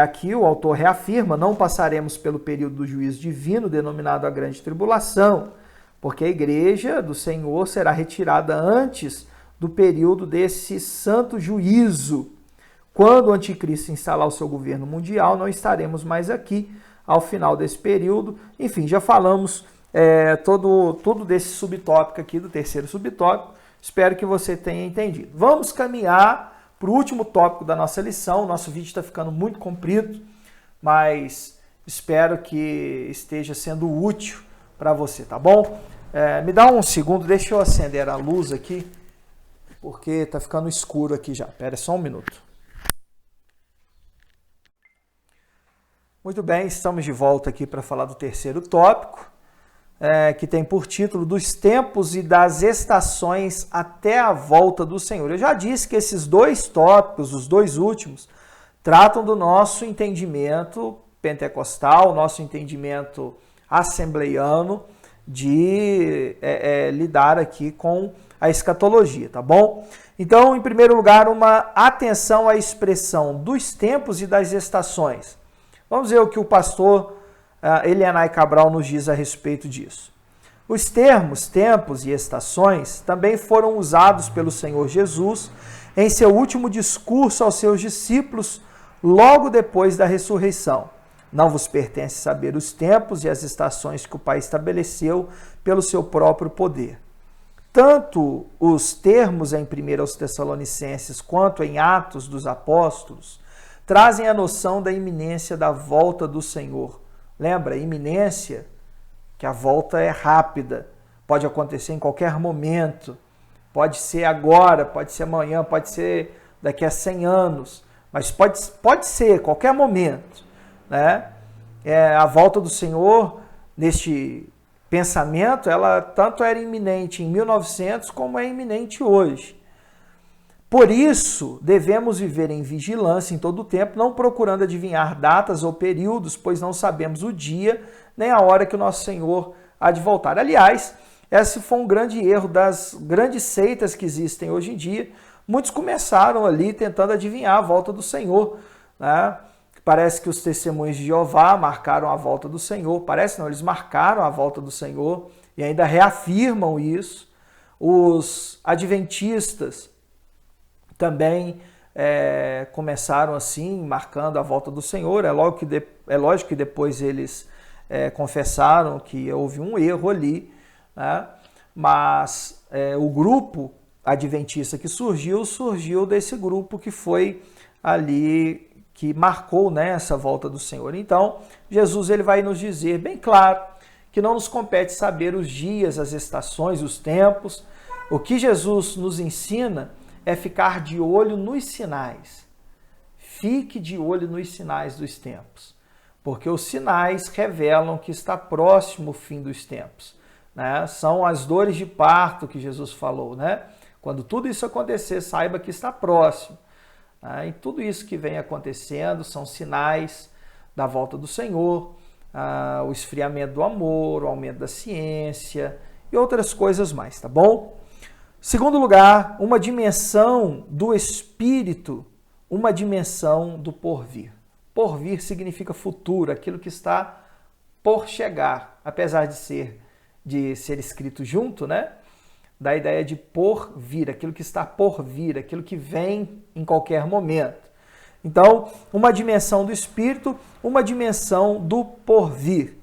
Aqui o autor reafirma: não passaremos pelo período do juízo divino, denominado a grande tribulação, porque a igreja do Senhor será retirada antes do período desse santo juízo. Quando o anticristo instalar o seu governo mundial, não estaremos mais aqui ao final desse período. Enfim, já falamos todo desse subtópico aqui, do terceiro subtópico. Espero que você tenha entendido. Vamos caminhar para o último tópico da nossa lição. O nosso vídeo está ficando muito comprido, mas espero que esteja sendo útil para você, tá bom? Me dá um segundo, deixa eu acender a luz aqui, porque está ficando escuro aqui já. Espera só um minuto. Muito bem, estamos de volta aqui para falar do terceiro tópico, que tem por título dos tempos e das estações até a volta do Senhor. Eu já disse que esses dois tópicos, os dois últimos, tratam do nosso entendimento pentecostal, nosso entendimento assembleiano de lidar aqui com a escatologia, tá bom? Então, em primeiro lugar, uma atenção à expressão dos tempos e das estações. Vamos ver o que o pastor Elianai Cabral nos diz a respeito disso. Os termos, tempos e estações também foram usados pelo Senhor Jesus em seu último discurso aos seus discípulos logo depois da ressurreição. Não vos pertence saber os tempos e as estações que o Pai estabeleceu pelo seu próprio poder. Tanto os termos em 1 Tessalonicenses quanto em Atos dos Apóstolos trazem a noção da iminência da volta do Senhor. Lembra, iminência, que a volta é rápida, pode acontecer em qualquer momento, pode ser agora, pode ser amanhã, pode ser daqui a 100 anos, mas pode ser qualquer momento, né? A volta do Senhor, neste pensamento, ela tanto era iminente em 1900 como é iminente hoje. Por isso, devemos viver em vigilância em todo o tempo, não procurando adivinhar datas ou períodos, pois não sabemos o dia nem a hora que o nosso Senhor há de voltar. Aliás, esse foi um grande erro das grandes seitas que existem hoje em dia. Muitos começaram ali tentando adivinhar a volta do Senhor, né? Parece que os testemunhos de Jeová marcaram a volta do Senhor. Parece não, eles marcaram a volta do Senhor e ainda reafirmam isso. Os adventistas também começaram assim, marcando a volta do Senhor. É lógico que depois eles confessaram que houve um erro ali, né? Mas o grupo adventista que surgiu desse grupo que foi ali, que marcou, né, essa volta do Senhor. Então, Jesus ele vai nos dizer bem claro que não nos compete saber os dias, as estações, os tempos. O que Jesus nos ensina é ficar de olho nos sinais. Fique de olho nos sinais dos tempos, porque os sinais revelam que está próximo o fim dos tempos, né? São as dores de parto que Jesus falou, né? Quando tudo isso acontecer, saiba que está próximo. E tudo isso que vem acontecendo são sinais da volta do Senhor, o esfriamento do amor, o aumento da ciência e outras coisas mais, tá bom? Segundo lugar, uma dimensão do espírito, uma dimensão do porvir. Porvir significa futuro, aquilo que está por chegar, apesar de ser escrito junto, né? Da ideia de por vir, aquilo que está por vir, aquilo que vem em qualquer momento. Então, uma dimensão do espírito, uma dimensão do porvir.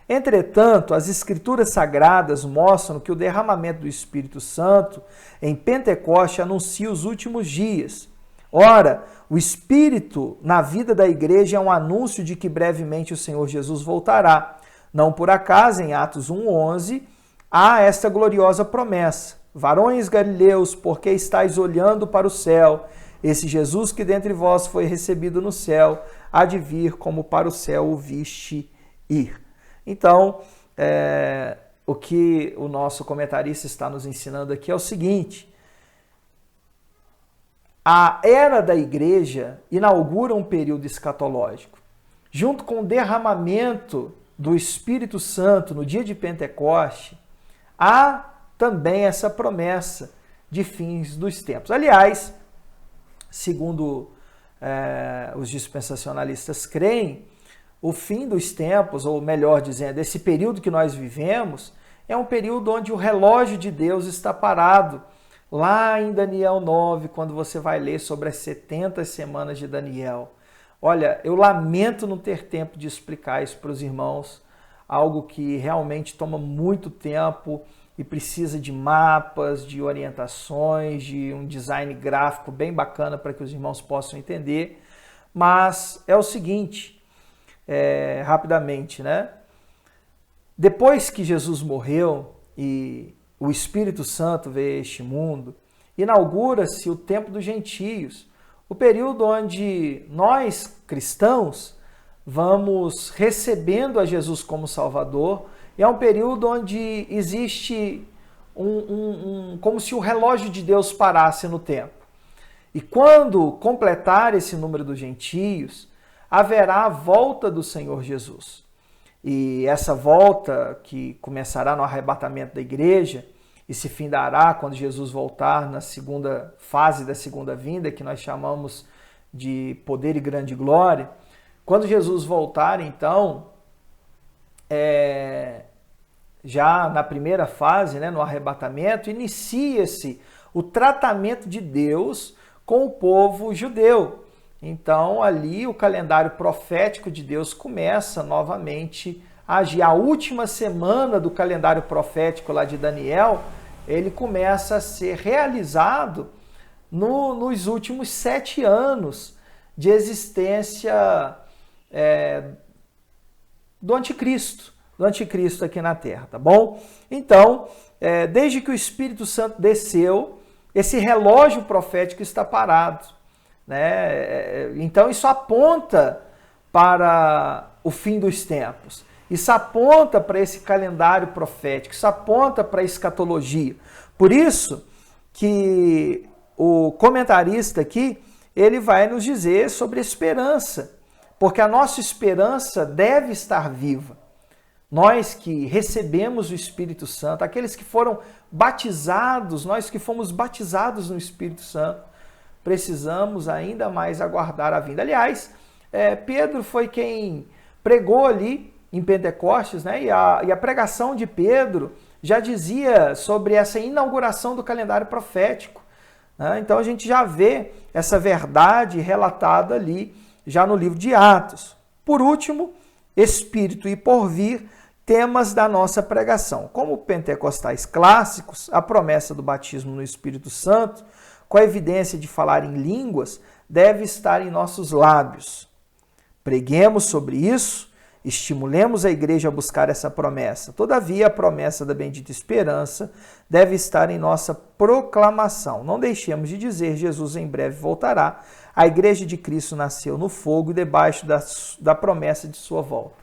Entretanto, as Escrituras Sagradas mostram que o derramamento do Espírito Santo em Pentecoste anuncia os últimos dias. Ora, o Espírito na vida da igreja é um anúncio de que brevemente o Senhor Jesus voltará. Não por acaso, em Atos 1:11, há esta gloriosa promessa: varões galileus, por que estáis olhando para o céu? Esse Jesus que dentre vós foi recebido no céu, há de vir como para o céu o viste ir. Então, o que o nosso comentarista está nos ensinando aqui é o seguinte: a era da igreja inaugura um período escatológico. Junto com o derramamento do Espírito Santo no dia de Pentecoste, há também essa promessa de fins dos tempos. Aliás, segundo os dispensacionalistas creem, o fim dos tempos, ou melhor dizendo, esse período que nós vivemos, é um período onde o relógio de Deus está parado. Lá em Daniel 9, quando você vai ler sobre as 70 semanas de Daniel. Olha, eu lamento não ter tempo de explicar isso para os irmãos, algo que realmente toma muito tempo e precisa de mapas, de orientações, de um design gráfico bem bacana para que os irmãos possam entender. Mas é o seguinte, rapidamente, né? Depois que Jesus morreu e o Espírito Santo veio a este mundo, inaugura-se o tempo dos gentios, o período onde nós, cristãos, vamos recebendo a Jesus como Salvador. E é um período onde existe como se o relógio de Deus parasse no tempo. E quando completar esse número dos gentios, haverá a volta do Senhor Jesus. E essa volta, que começará no arrebatamento da igreja e se findará quando Jesus voltar na segunda fase da segunda vinda, que nós chamamos de poder e grande glória. Quando Jesus voltar, então, já na primeira fase, né, no arrebatamento, inicia-se o tratamento de Deus com o povo judeu. Então, ali o calendário profético de Deus começa novamente a agir. A última semana do calendário profético lá de Daniel, ele começa a ser realizado nos últimos 7 anos de existência do anticristo aqui na Terra, tá bom? Então, desde que o Espírito Santo desceu, esse relógio profético está parado, né? Então, isso aponta para o fim dos tempos. Isso aponta para esse calendário profético, isso aponta para a escatologia. Por isso que o comentarista aqui, ele vai nos dizer sobre esperança, porque a nossa esperança deve estar viva. Nós que recebemos o Espírito Santo, aqueles que foram batizados, nós que fomos batizados no Espírito Santo, precisamos ainda mais aguardar a vinda. Aliás, Pedro foi quem pregou ali em Pentecostes, né? E a pregação de Pedro já dizia sobre essa inauguração do calendário profético, né? Então a gente já vê essa verdade relatada ali já no livro de Atos. Por último, Espírito e porvir, temas da nossa pregação. Como pentecostais clássicos, a promessa do batismo no Espírito Santo, com a evidência de falar em línguas, deve estar em nossos lábios. Preguemos sobre isso, estimulemos a igreja a buscar essa promessa. Todavia, a promessa da bendita esperança deve estar em nossa proclamação. Não deixemos de dizer: Jesus em breve voltará. A igreja de Cristo nasceu no fogo e debaixo da promessa de sua volta.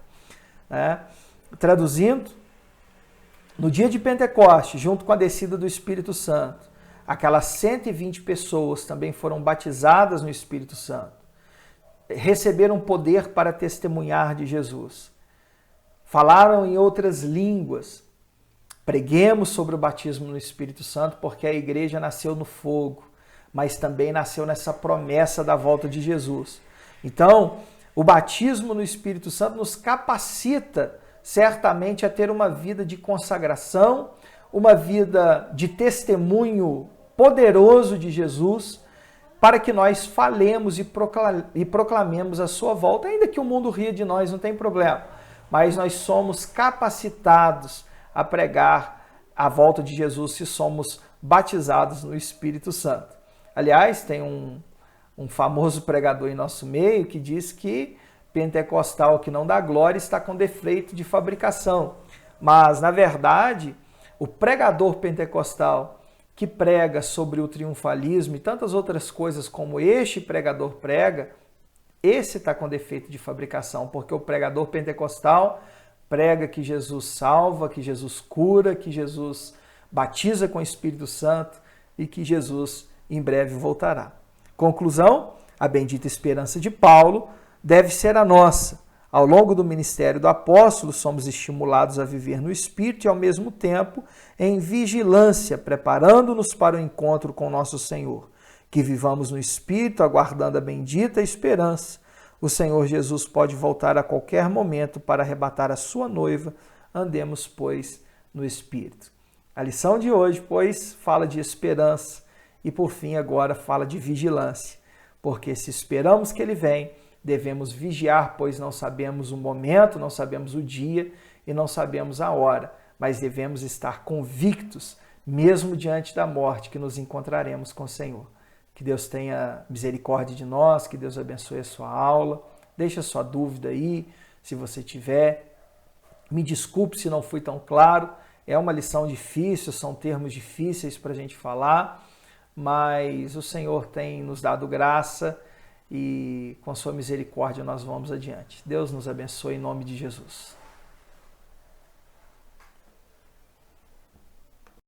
Traduzindo, no dia de Pentecostes, junto com a descida do Espírito Santo, aquelas 120 pessoas também foram batizadas no Espírito Santo, receberam poder para testemunhar de Jesus, falaram em outras línguas. Preguemos sobre o batismo no Espírito Santo, porque a igreja nasceu no fogo, mas também nasceu nessa promessa da volta de Jesus. Então, o batismo no Espírito Santo nos capacita certamente a ter uma vida de consagração, uma vida de testemunho poderoso de Jesus, para que nós falemos e proclamemos a sua volta, ainda que o mundo ria de nós, não tem problema, mas nós somos capacitados a pregar a volta de Jesus se somos batizados no Espírito Santo. Aliás, tem um famoso pregador em nosso meio que diz que pentecostal que não dá glória está com defeito de fabricação. Mas, na verdade, o pregador pentecostal que prega sobre o triunfalismo e tantas outras coisas como este pregador prega, esse está com defeito de fabricação, porque o pregador pentecostal prega que Jesus salva, que Jesus cura, que Jesus batiza com o Espírito Santo e que Jesus em breve voltará. Conclusão, a bendita esperança de Paulo deve ser a nossa. Ao longo do ministério do apóstolo, somos estimulados a viver no Espírito e, ao mesmo tempo, em vigilância, preparando-nos para o encontro com nosso Senhor. Que vivamos no Espírito, aguardando a bendita esperança. O Senhor Jesus pode voltar a qualquer momento para arrebatar a sua noiva. Andemos, pois, no Espírito. A lição de hoje, pois, fala de esperança e, por fim, agora fala de vigilância. Porque se esperamos que Ele venha, devemos vigiar, pois não sabemos o momento, não sabemos o dia e não sabemos a hora, mas devemos estar convictos, mesmo diante da morte, que nos encontraremos com o Senhor. Que Deus tenha misericórdia de nós, que Deus abençoe a sua aula. Deixa a sua dúvida aí, se você tiver. Me desculpe se não fui tão claro, é uma lição difícil, são termos difíceis para a gente falar, mas o Senhor tem nos dado graça e com a sua misericórdia nós vamos adiante. Deus nos abençoe em nome de Jesus.